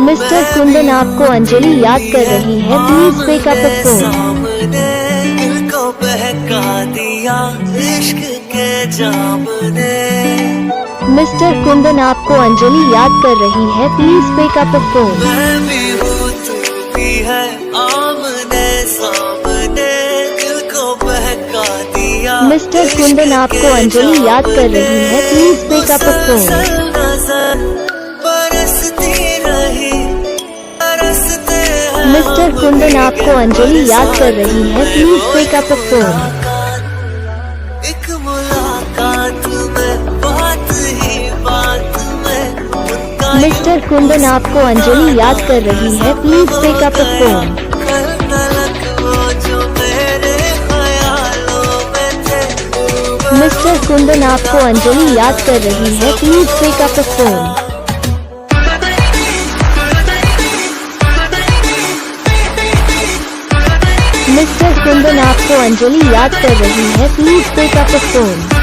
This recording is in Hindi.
मिस्टर कुंदन आपको अंजलि याद कर रही है, please pick up the phone. दिल को बहका दिया इश्क के जाम ने। मिस्टर कुंदन आपको अंजलि याद कर रही है, please pick up the phone. मैं भी हूँ तू भी है, आमने सामने दिल को बहका दिया। मिस्टर कुंदन आपको अंजलि याद कर रही है, please pick up the phone. Mister Kundan आपको अंजलि याद कर रही है, please pick up the phone. एक मुलाकात में बात ही बात में। मिस्टर कुंदन आपको अंजलि याद कर रही है, please pick up the phone. Mister Kundan आपको अंजलि याद कर रही है, please pick up the phone. Mister Kundan आपको अंजलि याद कर रही है, please pick up the phone.